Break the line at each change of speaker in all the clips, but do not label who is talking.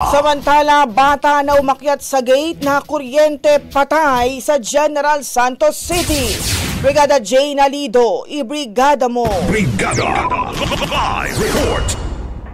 Samantala, bata na umakyat sa gate na kuryente patay sa General Santos City. Brigada Jane Alido, ibrigada mo.
Brigada Live Report.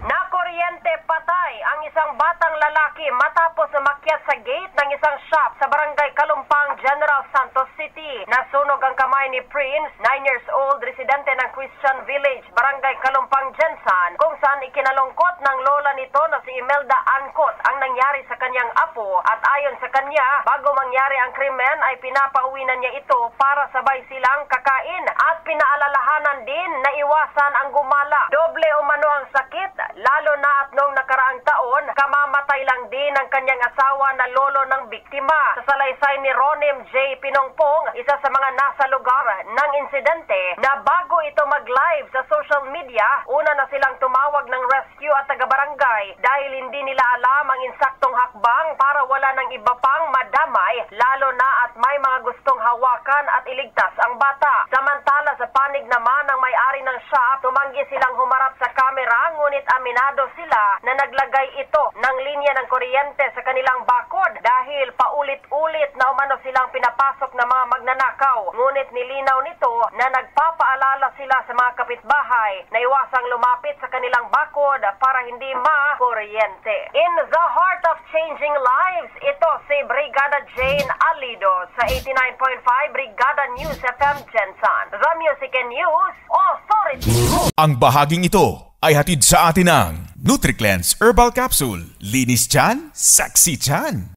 Nakuryente patay ang isang batang lalaki matapos umakyat sa gate ng isang shop sa barangay Kalumpang, General Santos City. Nasunog ang kamay ni Prince, 9 years old, residente ng Christian Village, barangay Kalumpang, Jensan, kung saan ikinalungkot ng lola nito na si Imelda Angkot ang nangyari sa kanyang apo at ayon sa kanya, bago mangyari ang krimen ay pinapauwi na niya ito para sabay silang kakain at pinaalalahanan din na iwasan ang gumala. Doble umano ang sakit, lalo na at noong nakaraang taon, kamamatay lang din ang kanyang asawa na lolo ng biktima. Sa salaysay ni Ronem J. Pinongpong, isa sa mga nasa lugar ng insidente, na bago ito mag-live sa social media, una na silang tumawag ng rescue at taga-barangay dahil hindi nila alam ang insaktong hakbang para wala ng iba pang madamay, lalo na at may mga gustong hawakan at iligtas ang bata. Samantala sa panig naman ng may-ari ng shop, tumanggi silang humarap sa kamera, ngunit aminado sila na naglagay ito ng linya ng kuryente sa kanilang bakod dahil paulit-ulit na umano silang pinapasok ng mga magnanakaw. Ngunit nilinaw nito na nagpapaalala sila sa mga kapitbahay na iwasang lumapit sa kanilang bakod para hindi ma-kuryente. In the heart of changing lives, ito si Brigada Jane Alido sa 89.5 Brigada News FM Jensan, The Music and News Authority.
Ang bahaging ito ay hatid sa atin ng NutriCleanse Herbal Capsule. Linis tiyan, sexy tiyan.